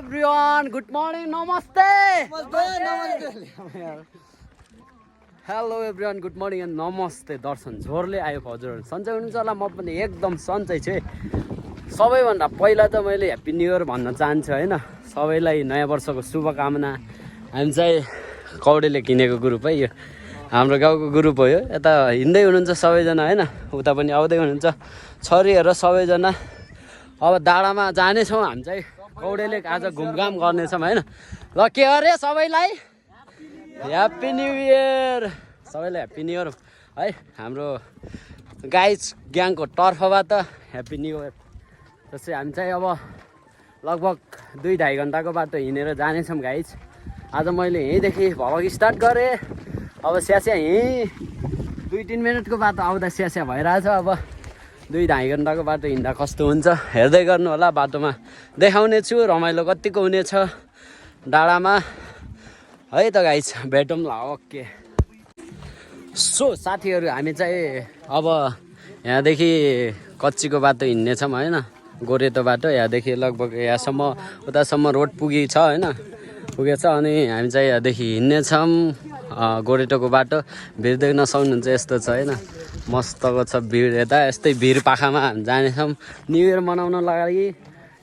Everyone good morning नमस्ते hello everyone good morning and नमस्ते दर्शन झोरले आयो हजुरहरू सन्चै हुनुहुन्छ होला म पनि एकदम सन्चै छु सबैभन्दा पहिला त मैले ह्याप्पी न्यू इयर भन्न चाहन्छु हैन सबैलाई नयाँ वर्षको शुभकामना हामी चाहिँ कौडेले किनेको ग्रुप है यो हाम्रो गाउँको ग्रुप हो यो यता हिँड्दै हुनुहुन्छ सबैजना हैन उता पनि आउँदै हुनुहुन्छ छोरीहरू सबैजना अब डाँडामा जानेछौँ हामी चाहिँ कौडेले आज घुमघाम गर्नेछौँ हैन ल के अरे सबैलाई ह्याप्पी न्यू इयर सबैलाई ह्याप्पी न्यू इयर है हाम्रो गाइज ग्याङको तर्फबाट ह्याप्पी न्यू इयर जस्तै हामी चाहिँ अब लगभग 2-2.5 घन्टाको बाटो हिँडेर जानेछौँ गाइज आज मैले यहीँदेखि भ्लग स्टार्ट गरेँ अब स्यास्या यहीँ 2-3 मिनटको बाटो आउँदा स्यास्या भइरहेछ अब 2-2.5 घन्टाको बाटो हिँड्दा कस्तो हुन्छ हेर्दै गर्नु होला बाटोमा देखाउने छु रमाइलो कतिको हुनेछ डाँडामा है त गाइज भेटौँ ल ओके सो साथीहरू हामी चाहिँ अब यहाँदेखि कच्चीको बाटो हिँड्नेछौँ होइन गोरेटो बाटो यहाँदेखि लगभग यहाँसम्म उतासम्म रोड पुगेछ होइन पुगेछ अनि हामी चाहिँ यहाँदेखि हिँड्नेछौँ गोरेटोको बाटो भिड देख्न सक्नुहुन्छ यस्तो छ होइन मस्तको छ भिड यता यस्तै भिड पाखामा हामी जानेछौँ न्यु इयर मनाउन लागि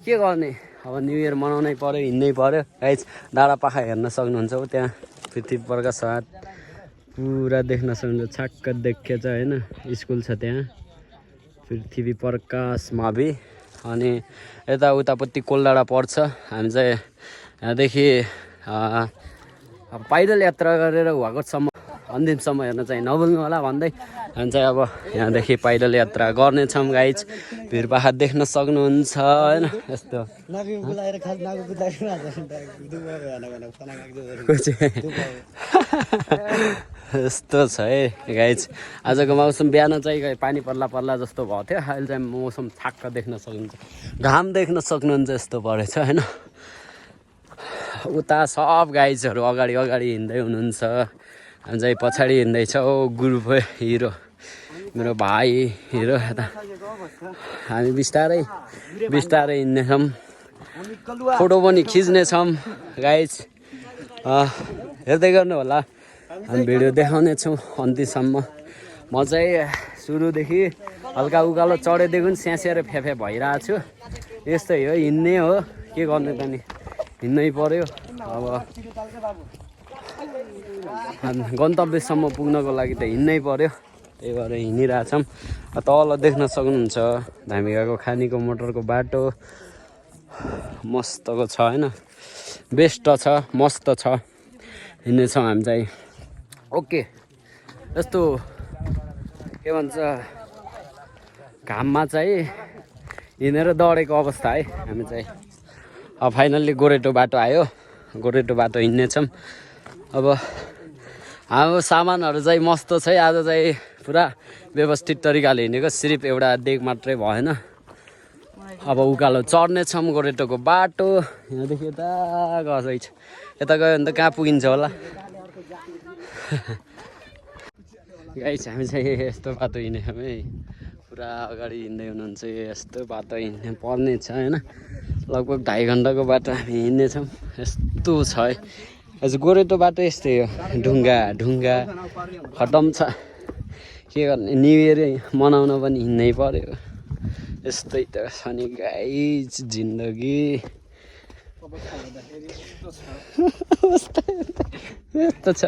के गर्ने अब न्यु इयर मनाउनै पर्यो हिँड्नै पर्यो गाइज डाँडा पाखा हेर्न सक्नुहुन्छ त्यहाँ पृथ्वी प्रकाश हात पुरा देख्न सक्नुहुन्छ छक्क देखेछ होइन स्कुल छ त्यहाँ पृथ्वी प्रकाश मावि अनि यता उतापट्टि कोलडाँडा पर्छ हामी चाहिँ यहाँदेखि पैदल यात्रा गरेर वागतसम्म अन्तिमसम्म हेर्न चाहिँ नभुल्नु होला भन्दै हामी चाहिँ अब यहाँदेखि पैदल यात्रा गर्नेछौँ गाइज भिड पाखा देख्न सक्नुहुन्छ होइन यस्तो यस्तो छ है गाइज आजको मौसम बिहान चाहिँ पानी पर्ला जस्तो भएको थियो अहिले चाहिँ मौसम छाक्क देख्न सक्नुहुन्छ घाम देख्न सक्नुहुन्छ यस्तो परेछ होइन उता सब गाइजहरू अगाडि हिँड्दै हुनुहुन्छ हामी चाहिँ पछाडि हिँड्दैछौँ ग्रुप हिरो मेरो भाइ हिरो यता हामी बिस्तारै हिँड्नेछौँ फोटो पनि खिच्नेछौँ गाइज हेर्दै गर्नु होला हामी भिडियो देखाउनेछौँ अन्तिमसम्म म चाहिँ सुरुदेखि हल्का उकालो चढेदेखि स्यास्याएर फ्याफ्या भइरहेको छु यस्तै हो हिँड्ने हो के गर्ने त नि हिँड्नै पर्यो अब गन्तव्यसम्म पुग्नको लागि त हिँड्नै पर्यो त्यही भएर हिँडिरहेछौँ तल देख्न सक्नुहुन्छ धामिकाको खानीको मोटरको बाटो मस्तको छ होइन बेस्ट छ मस्त छ हिँड्नेछौँ हामी चाहिँ ओके यस्तो के भन्छ घाममा चाहिँ हिँडेर दौडेको अवस्था है हामी चाहिँ अब फाइनल्ली गोरेटो बाटो आयो गोरेटो बाटो हिँड्नेछौँ अब हाम्रो सामानहरू चाहिँ मस्त छ आज चाहिँ पुरा व्यवस्थित तरिकाले हिँडेको सिर्फ एउटा देख मात्रै भएन अब उकालो चढ्नेछौँ गोरेटोको बाटो यहाँदेखि यता गएछ यता गयो भने त कहाँ पुगिन्छ होला गाइस हामी चाहिँ यस्तो बाटो हिँडेछौँ है पुरा अगाडि हिँड्दै हुनुहुन्छ यस्तो बाटो हिँड्नु पर्ने छ होइन लगभग 2.5 घन्टाको बाटो हामी हिँड्नेछौँ यस्तो छ है हजुर गोरेटो बाटो यस्तै हो ढुङ्गा खटम छ के गर्ने न्यु इयर मनाउन पनि हिँड्नै पर्यो यस्तै त छ नि गाइज जिन्दगी यस्तो छ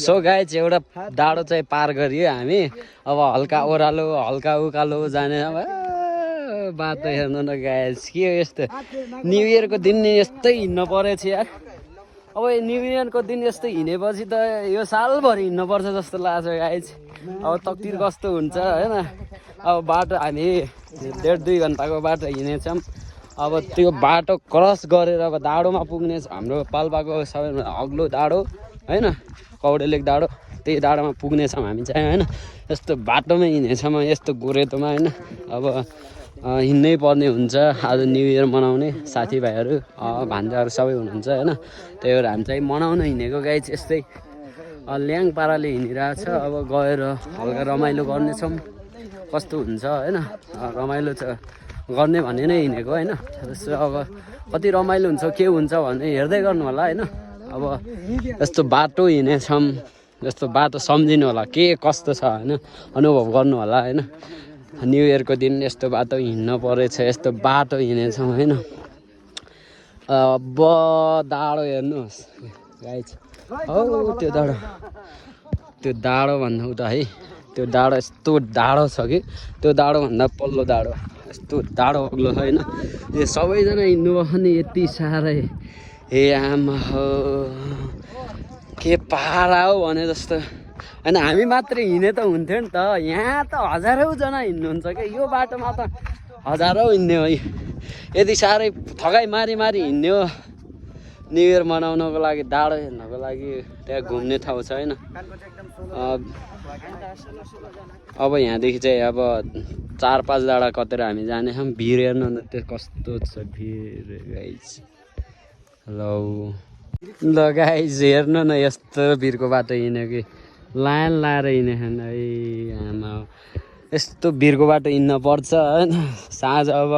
सो गाइज एउटा डाँडो चाहिँ पार गरियो हामी अब हल्का ओह्रालो हल्का उकालो जाने बाटो हेर्नु न गाइज के हो यस्तो न्यु इयरको दिन नि यस्तै हिँड्नु परेछ यार अब न्यु इयरको दिन यस्तो हिँडेपछि त यो सालभरि हिँड्नुपर्छ जस्तो लाग्छ गाइज अब तकतिर कस्तो हुन्छ होइन अब बाटो हामी 1.5-2 घन्टाको बाटो हिँडेछौँ अब त्यो बाटो क्रस गरेर अब डाँडोमा पुग्ने हाम्रो पाल्पाको सबैभन्दा अग्लो डाँडो होइन कौडेलेक डाँडो त्यही डाँडोमा पुग्नेछौँ हामी चाहिँ होइन यस्तो बाटोमै हिँड्नेछौँ यस्तो गोरेटोमा होइन अब हिँड्नै पर्ने हुन्छ आज न्यु इयर मनाउने साथीभाइहरू भान्जाहरू सबै हुनुहुन्छ होइन त्यही भएर हामी चाहिँ मनाउन हिँडेको गाइज यस्तै ल्याङ पाराले हिँडिरहेछ अब गएर हल्का रमाइलो गर्नेछौँ कस्तो हुन्छ होइन रमाइलो छ गर्ने भन्ने नै हिँडेको होइन जस्तो अब कति रमाइलो हुन्छ के हुन्छ भने हेर्दै गर्नु होला होइन। अब यस्तो बाटो हिँडेछौँ, यस्तो बाटो सम्झिनु होला के कस्तो छ होइन, अनुभव गर्नु होला होइन। न्यु इयरको दिन यस्तो बाटो हिँड्नु परेछ, यस्तो बाटो हिँडेछौँ होइन। अब डाँडो हेर्नुहोस् गाइस, हौ त्यो डाँडो भन्दा उता है, त्यो डाँडो यस्तो डाँडो छ कि त्यो डाँडोभन्दा पल्लो डाँडो, यस्तो डाँडो अग्लो छ होइन। यो सबैजना हिँड्नुभयो नि यति साह्रै, हे आमा हो के पारा हो भने जस्तो होइन। हामी मात्रै हिँडे त हुन्थ्यो नि त, यहाँ त हजारौँजना हिँड्नुहुन्छ क्या, यो बाटोमा त हजारौँ हिँड्ने हो। यति साह्रै थकाइ मारी हिँड्ने हो न्यु इयर मनाउनको लागि, डाँडो हेर्नको लागि। त्यहाँ घुम्ने ठाउँ छ होइन। अब यहाँदेखि चाहिँ अब 4-5 डाँडा कतेर हामी जानेछौँ। भिड हेर्नु न त्यो कस्तो छ भिड गाइस। ल गाइस हेर्नु न यस्तो भिरको बाटो हिँड्यो कि लाइन लाएर हिँडेछन् है आमा। यस्तो भिरको बाटो हिँड्न पर्छ होइन। साँझ अब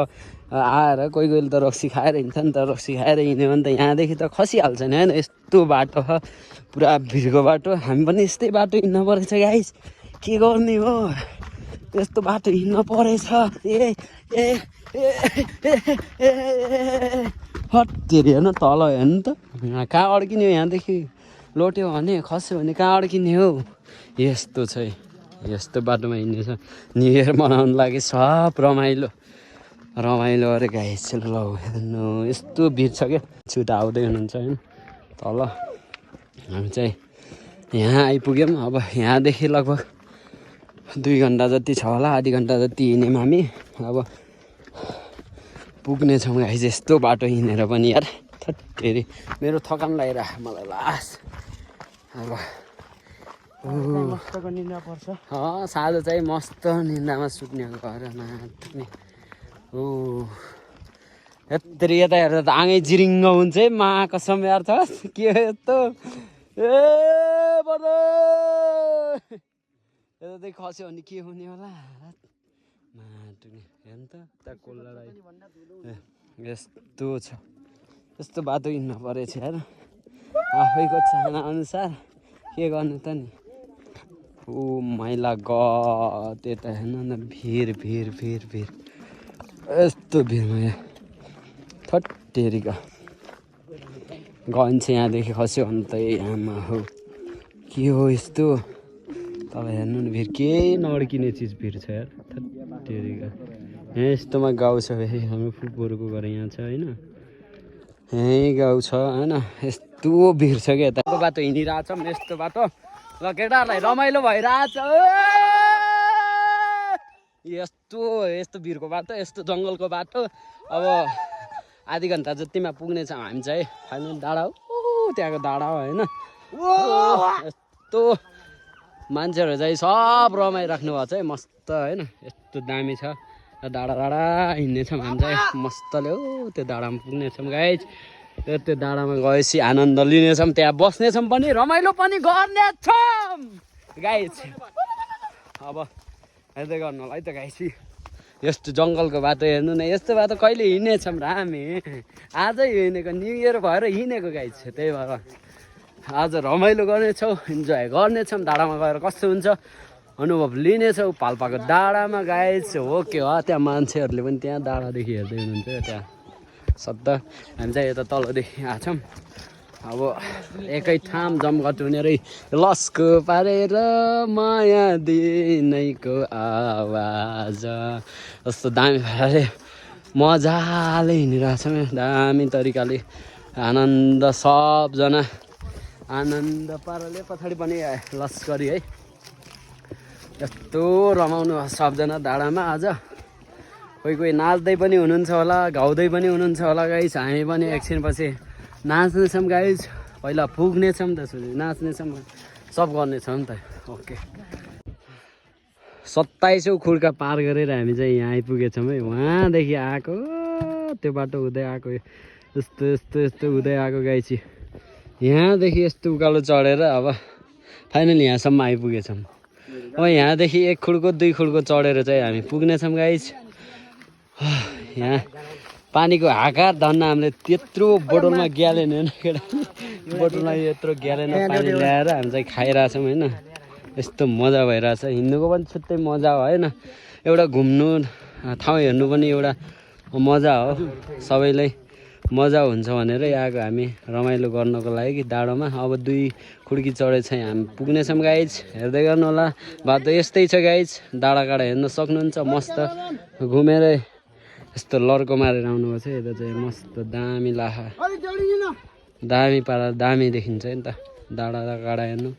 आएर कोही कोहीले त रक्सी खाएर हिँड्छ नि त, रक्सी खाएर हिँड्यो भने त यहाँदेखि त खसिहाल्छ नि होइन। यस्तो बाटो छ पुरा भिरको बाटो, हामी पनि यस्तै बाटो हिँड्नु परेछ गाइस, के गर्ने हो यस्तो बाटो हिँड्नु परेछ। ए ए हत्तेरी हेर्नु तल हेर्नु त, कहाँ अड्किने हो यहाँदेखि लोट्यो भने खस्यो भने कहाँ अड्किने हो। यस्तो छ है, यस्तो बाटोमा हिँड्नेछ न्यु इयर मनाउनु लागि। सब रमाइलो अरे गाइस। ल हेर्नु यस्तो भिड छ क्या, छुटा आउँदै हुनुहुन्छ होइन तल। हामी चाहिँ यहाँ आइपुग्यौँ। अब यहाँदेखि लगभग 2 घन्टा जति छ होला, आधी घन्टा जति हिँड्यौँ हामी। अब पुग्नेछौँ गाइस यस्तो बाटो हिँडेर पनि यार। थट्टेरी मेरो थकान लागिरहेको मलाई लास। अब मस्तको निन्द्रा पर्छ। साँझ चाहिँ मस्त निन्द्रामा सुत्ने घरमा थुक्ने। यत्रो यता हेरेर त आँगै जिरिङ्ग हुन्छ है मा कसम यार। छ के हो यस्तो ए बडो यतादेखि खस्यो भने के हुने होला माटुने। हेर्नु त उता कोल्लालाई यस्तो छ, यस्तो बाटो हिँड्नु परेछ यार। आफैको चाहना अनुसार के गर्नु त नि। मैला त्यता हेर्नु न भिर यस्तो भिरमा यहाँ थट्टेरीका गन्छ। यहाँदेखि खस्यो भने त आमा हो के हो यस्तो। तल हेर्नु न भिर केही नअड्किने चिज भिर छ यार थट्टेरीका। यहाँ यस्तोमा गाउँ छ फेरि, हाम्रो फुपूहरूको घर यहाँ छ होइन। यहीँ गाउँ छ होइन। यस्तो भिड छ क्या, यताको बाटो हिँडिरहेछ यस्तो बाटो। ल केटाहरूलाई रमाइलो भइरहेछ। यस्तो भिरको बाटो, यस्तो जङ्गलको बाटो। अब आधी घन्टा जतिमा पुग्नेछ हामी चाहिँ फाइनल डाँडा हो, त्यहाँको डाँडा हो होइन। यस्तो मान्छेहरू चाहिँ सब रमाइराख्नु भएको छ है मस्त होइन। यस्तो दामी छ डाँडा हिँड्नेछौँ हामी चाहिँ मस्तले। त्यो डाँडामा पुग्नेछौँ गाइस। त्यो डाँडामा गएपछि आनन्द लिनेछौँ, त्यहाँ बस्नेछौँ पनि रमाइलो पनि गर्नेछौँ गाइस। अब हेर्दै गर्नु होला है त गाइस। यस्तो जङ्गलको बाटो हेर्नु न, यस्तो बाटो कहिले हिँड्नेछौँ र हामी। आजै हिँडेको, न्यु इयर भएर हिँडेको गाइस। त्यही भएर आज रमाइलो गर्नेछौँ, इन्जोय गर्नेछौँ। डाँडामा गएर कस्तो हुन्छ अनुभव लिनेछौँ पाल्पाको डाँडामा गाइस। हो के हो त्यहाँ मान्छेहरूले पनि त्यहाँ डाँडादेखि हेर्दै हुनुहुन्छ त्यहाँ सद्दा। हामी चाहिँ यता तलदेखि आछौँ। अब एकै ठाम जमघट हुने रै लस्को पारेर माया दिनैको आवाज। जस्तो दामी पाराले मजाले हिँडिरहेछौँ दामी तरिकाले। आनन्द सबजना आनन्द पाराले पछाडि पनि लस्करी है। यस्तो रमाउनु सबजना डाँडामा आज। कोही नाच्दै पनि हुनुहुन्छ होला, गाउँदै पनि हुनुहुन्छ होला गाइस। हामी पनि एकछिनपछि नाच्नेछौँ गाइस। पहिला पुग्नेछौँ त्यसपछि नाच्नेछौँ, सब गर्नेछौँ नि त। ओके 27औं खुड्का पार गरेर हामी चाहिँ यहाँ आइपुगेछौँ है। वहाँदेखि आएको त्यो बाटो हुँदै आएको यस्तो हुँदै आएको गाइस। यहाँदेखि यस्तो उकालो चढेर अब फाइनली यहाँसम्म आइपुगेछौँ। अब यहाँदेखि 1 खुड्को 2 खुड्को चढेर चाहिँ हामी पुग्नेछौँ गाइस। यहाँ पानीको हाकार धन्न हामीले त्यत्रो बोतलमा ग्यालेन होइन केटा बोतलमा यत्रो ग्यालेन पानी ल्याएर हामी चाहिँ खाइरहेछौँ होइन यस्तो मजा भइरहेछ हिँड्नुको पनि छुट्टै मजा हो होइन एउटा घुम्नु ठाउँ हेर्नु पनि एउटा मजा हो सबैलाई मजा हुन्छ भनेर आएको हामी रमाइलो गर्नको लागि डाँडोमा अब 2 खुड्की चढे चाहिँ हामी पुग्नेछौँ गाइज हेर्दै गर्नु होला बाटो यस्तै छ गाइज डाँडाकाँडा हेर्न सक्नुहुन्छ मस्त घुमेर यस्तो लर्को मारेर आउनुभएको छ यता चाहिँ मस्त दामी लाखा दामी पारा दामी देखिन्छ नि त डाँडाकाँडा हेर्नु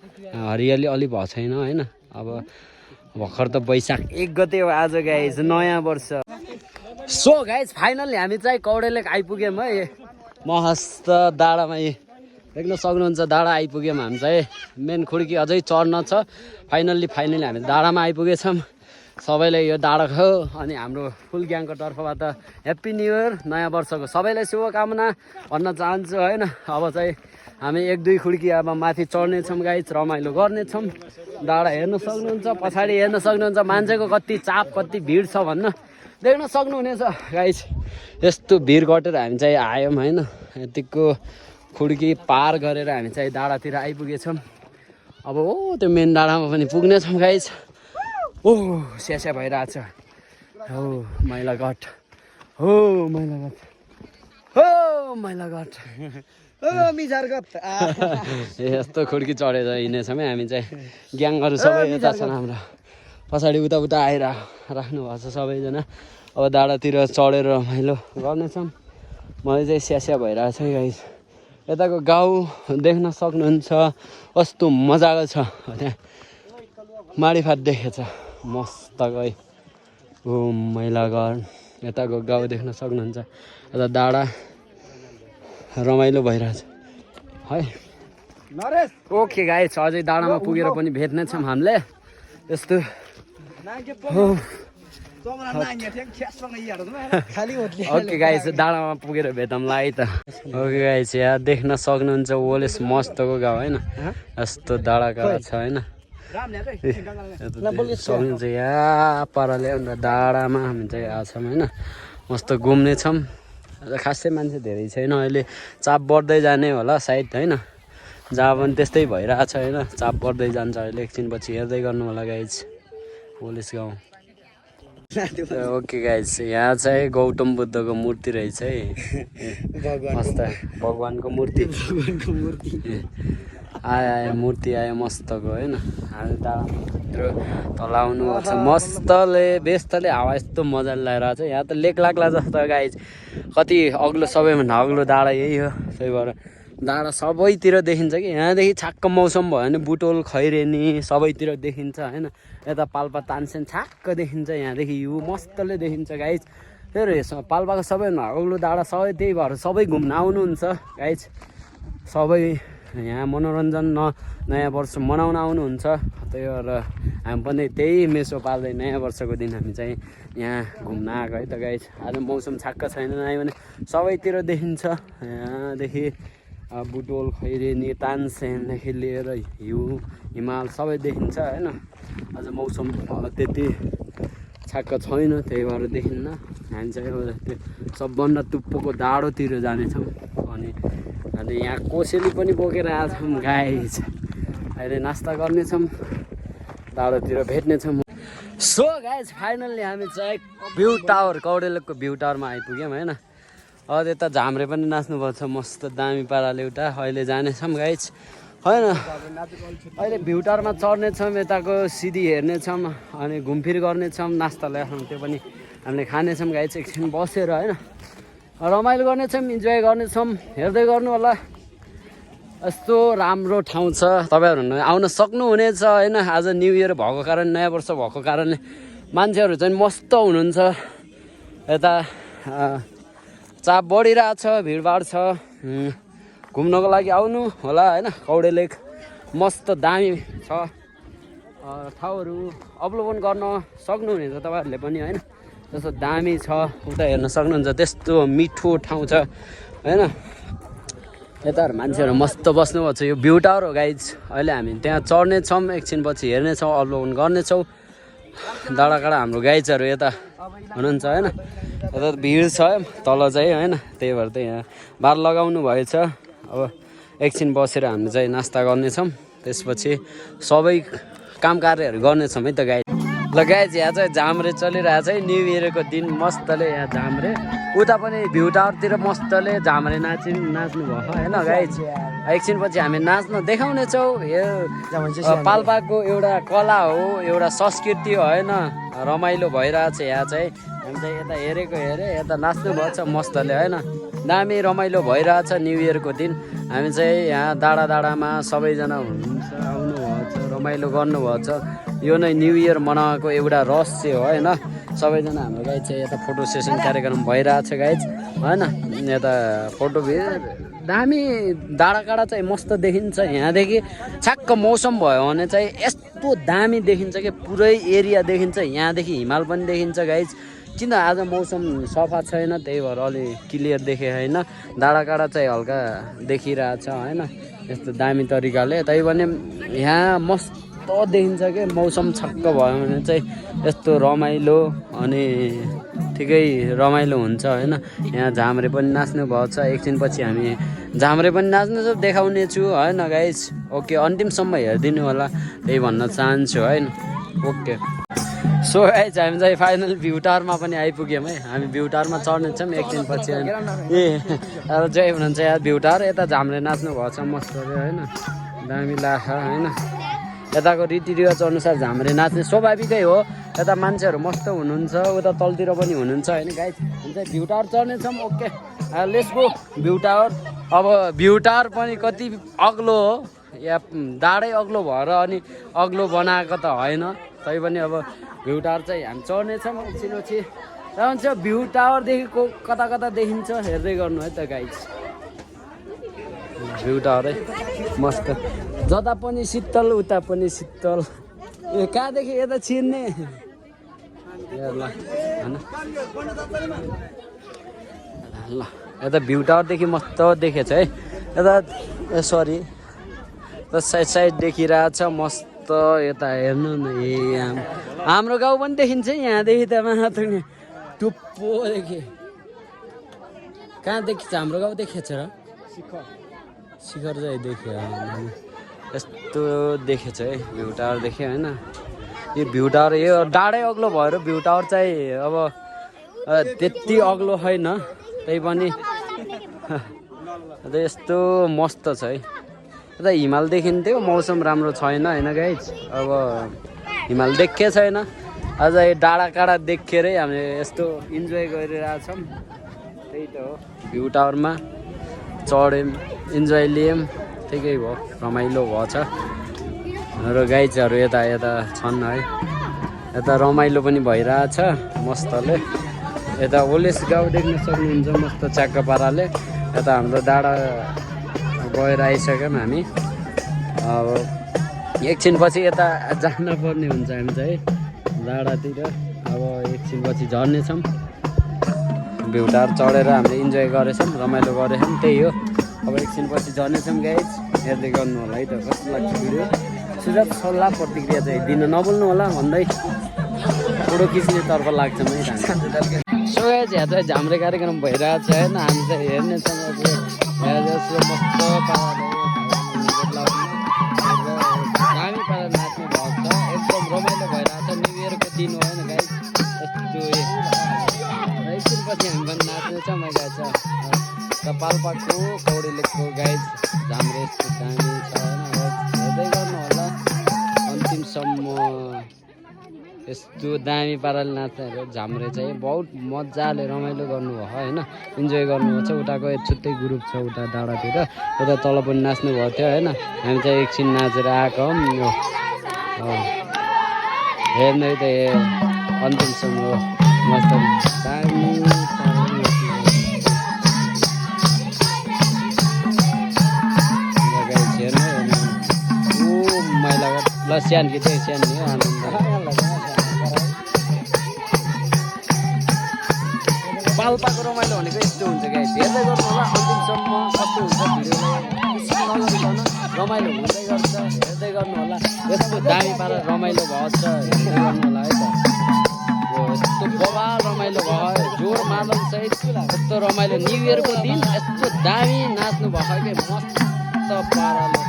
हरियाली अलि भएको छैन होइन अब भर्खर त वैशाख 1 गते हो आज गाइज नयाँ वर्ष सो गाइज फाइनल्ली हामी चाहिँ कौडेलेक आइपुग्यौँ है मस्त डाँडामा देख्न सक्नुहुन्छ डाँडा आइपुग्यौँ हामी चाहिँ मेन खुड्की अझै चढ्न छ फाइनल्ली हामी डाँडामा आइपुगेछौँ सबैलाई यो डाँडाको अनि हाम्रो फुल ग्याङको तर्फबाट ह्याप्पी न्यु इयर नयाँ वर्षको सबैलाई शुभकामना भन्न चाहन्छु होइन अब चाहिँ हामी 1-2 खुड्की अब माथि चढ्नेछौँ गाइज रमाइलो गर्नेछौँ डाँडा हेर्न सक्नुहुन्छ पछाडि हेर्न सक्नुहुन्छ मान्छेको कति चाप कति भिड छ भन्न देख्न सक्नुहुनेछ गाइज यस्तो भिड कटेर हामी चाहिँ आयौँ होइन यतिको खुड्की पार गरेर हामी चाहिँ डाँडातिर आइपुगेछौँ अब हो त्यो मेन डाँडामा पनि पुग्नेछौँ गाइज ओ स्यास्या भइरहेछ हो मैलाघाट हो मैलाघाट हो मैलाघाट यस्तो खुड्की चढेर हिँड्नेछौँ है हामी चाहिँ ग्याङहरू सबै यता छन् हाम्रो पछाडि उता आएर राख्नु भएको छ सबैजना अब डाँडातिर चढेर रमाइलो गर्नेछौँ मलाई चाहिँ स्यास्या भइरहेछ है गाइस यताको गाउँ देख्न सक्नुहुन्छ कस्तो मजाको छ त्यहाँ माडीफाट देखेछ मस्त गई हो मैलाघर यताको गाउँ देख्न सक्नुहुन्छ यता डाँडा रमाइलो भइरहेछ है ओके गाइस अझै डाँडामा पुगेर पनि भेट्नेछौँ हामीले यस्तो ओके गाइस डाँडामा पुगेर भेटौँला है त ओके गाइस यहाँ देख्न सक्नुहुन्छ ओलेस मस्तको गाउँ होइन यस्तो डाँडाकाँडा छ होइन सक्नुहुन्छ यहाँ पाराले अन्त डाँडामा हामी चाहिँ आएको छौँ होइन मस्त घुम्नेछौँ खासै मान्छे धेरै छैन अहिले चाप बढ्दै जाने होला सायद होइन जहाँ पनि त्यस्तै भइरहेछ होइन चाप बढ्दै जान्छ अहिले एकछिनपछि हेर्दै गर्नु होला गाइज पोलिस गाउँ ओके गाइज यहाँ चाहिँ गौतम बुद्धको मूर्ति रहेछ है मस्त भगवानको मूर्ति आयो मूर्ति आयो मस्तको होइन तल आउनु मस्तले बेस्तले हावा यस्तो मजाले लगाइरहेको छ यहाँ त लेक लाग्ला जस्तो गाइज कति अग्लो सबैभन्दा अग्लो डाँडा यही हो त्यही भएर डाँडा सबैतिर देखिन्छ कि यहाँदेखि छाक्क मौसम भयो भने बुटोल खैरेनी सबैतिर देखिन्छ होइन यता पाल्पा तानसेन छाक्क देखिन्छ यहाँदेखि हिउँ मस्तले देखिन्छ गाइज फेरि पाल्पाको सबैभन्दा अग्लो डाँडा सबै त्यही भएर सबै घुम्न आउनुहुन्छ गाइज सबै यहाँ मनोरञ्जन नयाँ वर्ष मनाउन आउनुहुन्छ त्यही भएर हामी पनि त्यही मेसो पाल्दै नयाँ वर्षको दिन हामी चाहिँ यहाँ घुम्न आएको है त गाइज आज मौसम छाक्क छैन आयो भने सबैतिर देखिन्छ यहाँदेखि बुटोल खैरेनी तानसेनदेखि लिएर हिमाल सबै देखिन्छ होइन आज मौसम त्यति छाक्क छैन त्यही भएर देखिन्न हामी चाहिँ त्यो सबभन्दा टुप्पोको डाँडोतिर जानेछौँ अनि यहाँ कोसेली पनि बोकेर आएछौँ गाइज अहिले नास्ता गर्नेछौँ डाँडोतिर भेट्नेछौँ सो गाइज फाइनल्ली हामी चाहिँ भ्यू टावर कौडेलको भ्यू टावरमा आइपुग्यौँ होइन अब यता झाम्रे पनि नाच्नुपर्छ मस्त दामी पाराले एउटा अहिले जानेछौँ गाइज होइन अहिले भ्यू टावरमा चढ्नेछौँ यताको सिधी हेर्नेछौँ अनि घुमफिर गर्नेछौँ नास्ता ल्याउँछौँ त्यो पनि हामीले खानेछौँ गाइज एकछिन बसेर होइन रमाइलो गर्नेछौँ इन्जोय गर्नेछौँ हेर्दै गर्नु होला यस्तो राम्रो ठाउँ छ तपाईँहरू आउन सक्नुहुनेछ होइन आज न्यु इयर भएको कारण नयाँ वर्ष भएको कारणले मान्छेहरू चाहिँ मस्त हुनुहुन्छ यता चाप बढिरहेछ भिडभाड छ घुम्नको लागि आउनु होला होइन कौडे लेक मस्त दामी छ ठाउँहरू अवलोकन गर्न सक्नुहुनेछ तपाईँहरूले पनि होइन त्यस्तो दामी छ उता हेर्न सक्नुहुन्छ त्यस्तो मिठो ठाउँ छ होइन यताहरू मान्छेहरू मस्त बस्नुभएको छ यो भ्यू टावर हो गाइज अहिले हामी त्यहाँ चढ्नेछौँ एकछिनपछि हेर्नेछौँ अवलोकन गर्नेछौँ डाँडाकाँडा हाम्रो गाइजहरू यता हुनुहुन्छ होइन। यता भिड छ तल चाहिँ होइन, त्यही भएर चाहिँ यहाँ बार लगाउनु भएछ। अब एकछिन बसेर हामी चाहिँ नास्ता गर्नेछौँ, त्यसपछि सबै काम कार्यहरू गर्नेछौँ है त गाइज। ल गाइज यहाँ चाहिँ झाम्रे चलिरहेको छ है, न्यु इयरको दिन मस्तले यहाँ झाम्रे। उता पनि भ्यू टावरतिर मस्तले झाम्रे नाच्नु भयो होइन गाइज। एकछिनपछि हामी नाच्न देखाउनेछौँ। यो पाल्पाको एउटा कला हो, एउटा संस्कृति हो होइन, रमाइलो भइरहेछ यहाँ चाहिँ। हामी चाहिँ यता हेरेको यता नाच्नु भएको छ मस्तले होइन, दामी रमाइलो भइरहेछ न्यु इयरको दिन। हामी चाहिँ यहाँ डाँडामा सबैजना हुनुहुन्छ, आउनुभएको छ, रमाइलो गर्नुभएको छ। यो नै न्यु इयर मनाएको एउटा रहस्य हो होइन। सबैजना हाम्रो गाइज चाहिँ यता फोटो सेसन कार्यक्रम भइरहेछ गाइज होइन। यता फोटो दामी डाँडाकाँडा चाहिँ मस्त देखिन्छ यहाँदेखि। छ्याक्क मौसम भयो भने चाहिँ यस्तो दामी देखिन्छ कि पुरै एरिया देखिन्छ, यहाँदेखि हिमाल पनि देखिन्छ गाइज। किन आज मौसम सफा छैन, त्यही भएर अलि क्लियर देखेँ होइन। डाँडाकाँडा चाहिँ हल्का देखिरहेछ होइन, यस्तो दामी तरिकाले। तै पनि यहाँ मस्त देखिन्छ कि मौसम छक्क भयो भने चाहिँ यस्तो रमाइलो अनि ठिकै रमाइलो हुन्छ होइन। यहाँ झाम्रे पनि नाच्नु भएको छ, एकछिनपछि हामी झाम्रे पनि नाच्नु देखाउने छु होइन गाइज। ओके, अन्तिमसम्म हेरिदिनु होला त्यही भन्न चाहन्छु होइन। ओके सो गाइज हामी चाहिँ फाइनल भ्यू टावरमा पनि आइपुग्यौँ है। हामी भ्यू टावरमा चढ्नेछौँ एकछिनपछि ए अब जय हुनुहुन्छ यहाँ भ्यू टावर। यता झाम्रे नाच्नु भएको छ मस्तले होइन, दामी लाग्छ होइन। यताको रीतिरिवाज अनुसार झाम्रे नाच्ने स्वाभाविकै हो, यता मान्छेहरू मस्त हुनुहुन्छ, उता तलतिर पनि हुनुहुन्छ होइन गाइज। हामी चाहिँ भ्यू टावर चढ्नेछौँ। Okay let's go view tower. अब भ्यू टावर पनि कति अग्लो हो, या डाँडै अग्लो भएर अनि अग्लो बनाएको त होइन, तैपनि अब भ्यू टावर चाहिँ हामी चढ्नेछौँ एकछिनपछि। र हुन्छ भ्यू टावरदेखिको कता कता देखिन्छ हेर्दै गर्नु है त गाइज। भ्यू टावरै मस्त, जता पनि शीतल उता पनि शीतल। ए कहाँदेखि यता छिर्ने ल होइन। ल यता भ्यू टावरदेखि मस्त देखेछ है, यता सरी साइड साइड देखिरहेछ मस्त। यता हेर्नु न, ए हाम्रो गाउँ पनि देखिन्छ यहाँदेखि त मात्र नि टुप्पो देखेँ। कहाँ देखिन्छ हाम्रो गाउँ देखेछ र? शिखर चाहिँ देख्यो, यस्तो देखेछ है भ्यू टावर देख्यो होइन। यो भ्यू टावर यो डाँडै अग्लो भएर भ्यू टावर चाहिँ अब त्यति अग्लो छैन, त्यही पनि यस्तो मस्त छ है। यता हिमाल देखिन्थ्यो, मौसम राम्रो छैन होइन गाइज। अब हिमाल देखे छैन, आज यो डाँडाकाँडा देखेरै हामीले यस्तो इन्जोय गरिरहेछौँ। त्यही त हो, भ्यू टावरमा चढ्यौँ, इन्जोय लियौँ, ठिकै भयो, रमाइलो भएछ। र गाइजहरू यता छन् है, यता रमाइलो पनि भइरहेछ मस्तले। यता ओलेस गाउँ देख्न सक्नुहुन्छ मस्त च्याक्क पाराले। यता हाम्रो डाँडा गएर आइसक्यौँ हामी। अब एकछिनपछि यता जान पर्ने हुन्छ हामी चाहिँ डाँडातिर। अब एकछिनपछि झर्नेछौँ। भ्यू टावर चढेर हामीले इन्जोय गरेछौँ, रमाइलो गरेछौँ, त्यही हो। अब एकछिनपछि झर्नेछौँ गाइज, हेर्दै गर्नु होला है त कस्तो लाग्छ भिडियो। सुझाव सल्लाह प्रतिक्रिया चाहिँ दिन नबोल्नु होला भन्दै फोटो खिच्नेतर्फ लाग्छ है त। सो गाइज यहाँ चाहिँ झाम्रे कार्यक्रम भइरहेको छ होइन, हामी चाहिँ हेर्नेछौँ। जस्तो मस्त पाराले दामी पाराले नाच्नु भएको छ, एकदम रमाइलो भइरहेको छ। न्यु इयरको दिन हो होइन गाइज, यस्तो एकछिनपछि हामी पनि नाच्नेछौँ। मैले छ पाल्पाको कौडेलेको गाइज झाम्रे यस्तो दामी छ होइन, हेर्दै गर्नु होला अन्तिमसम्म। यस्तो दामी पाराले नाच्नेहरू झाम्रे चाहिँ बहुत मजाले रमाइलो गर्नुभयो होइन, इन्जोय गर्नुभएको छ। उताको छुट्टै ग्रुप छ उता डाँडातिर, उता तल पनि नाच्नु भएको थियो होइन। हामी चाहिँ एकछिन नाचेर आएको हौँ, हेर्दै त अन्तिमसम्म मस्त दामी। मैला ल स्यान कि चाहिँ स्यान नि आनन्द। पाल्पाको रमाइलो भनेको यस्तो हुन्छ गाइस, हेर्दै गर्नु होला अन्तिमसम्म कस्तो हुन्छ भिडियोलाई रमाइलो हुँदै गर्छ, हेर्दै गर्नु होला। यस्तो दामी पारा रमाइलो भएको छ, हेर्दै गर्नु होला है त। यस्तो बवाल रमाइलो भयो जोर मादल सहित यस्तो रमाइलो न्यु इयरको दिन यस्तो दामी नाच्नु भएको कि मस्त पाराले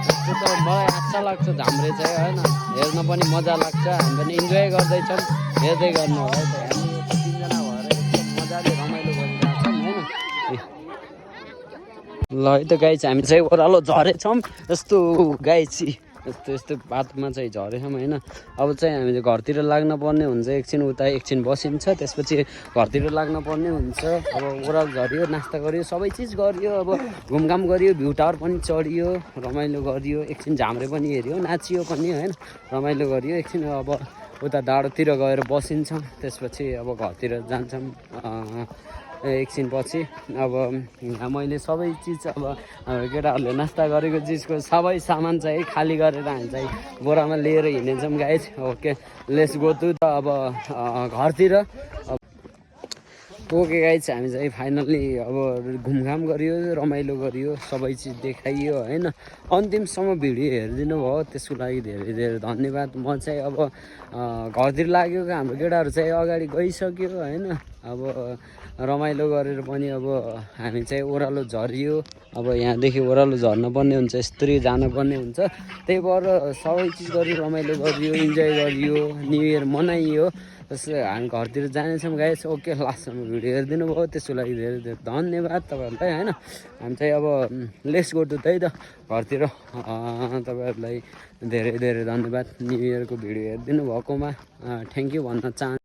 यस्तो त मलाई अच्छा लाग्छ झाम्रे चाहिँ होइन हेर्न पनि मजा लाग्छ हामी पनि इन्जोय गर्दैछौँ हेर्दै गर्नु है त हामी तिनजना भएर एकदम मजाले रमाइलो गरिरहेछौँ होइन ल है त गाई चाहिँ हामी चाहिँ ओह्रालो झरेछौँ यस्तो गाई चाहिँ यस्तो बाटोमा चाहिँ झरेछौँ होइन अब चाहिँ हामीले घरतिर लाग्न पर्ने हुन्छ एकछिन उता एकछिन बसिन्छ त्यसपछि घरतिर लाग्न पर्ने हुन्छ अब ओह्रालो झऱ्यो नास्ता गऱ्यो सबै चिज गरियो अब घुमघाम गरियो भ्यू टावर पनि चढियो रमाइलो गरियो एकछिन झाम्रे पनि हेऱ्यो नाचियो पनि होइन रमाइलो गरियो एकछिन अब उता डाँडोतिर गएर बसिन्छौँ त्यसपछि अब घरतिर जान्छौँ एकछिन पछि अब मैले सबै चिज अब केटाहरूले नास्ता गरेको चिजको सबै सामान चाहिँ खाली गरेर हामी चाहिँ बोरामा लिएर हिँडेछौँ guys okay let's go to the अब घरतिर ओके गाइज हामी चाहिँ फाइनल्ली अब घुमघाम गरियो रमाइलो गरियो सबै चिज देखाइयो होइन अन्तिमसम्म भिडियो हेरिदिनु भयो त्यसको लागि धेरै धेरै धन्यवाद म चाहिँ अब घरतिर लागेको हाम्रो केटाहरू चाहिँ अगाडि गइसक्यो होइन अब रमाइलो गरेर पनि अब हामी चाहिँ ओह्रालो झरियो अब यहाँदेखि ओह्रालो झर्न पर्ने हुन्छ यस्तरी जानुपर्ने हुन्छ त्यही भएर सबै चिज गरियो रमाइलो गरियो इन्जोय गरियो न्यु इयर मनाइयो त्यसो हामी घरतिर जानेछौँ गाइस ओके लास्टसम्म भिडियो हेरिदिनु भयो त्यसको लागि धेरै धेरै धन्यवाद तपाईँहरूलाई होइन हामी चाहिँ अब लेट्स गो टु त्यही त घरतिर तपाईँहरूलाई धेरै धेरै धन्यवाद न्यु इयरको भिडियो हेरिदिनु भएकोमा थ्याङ्क यू भन्न चाहन्छु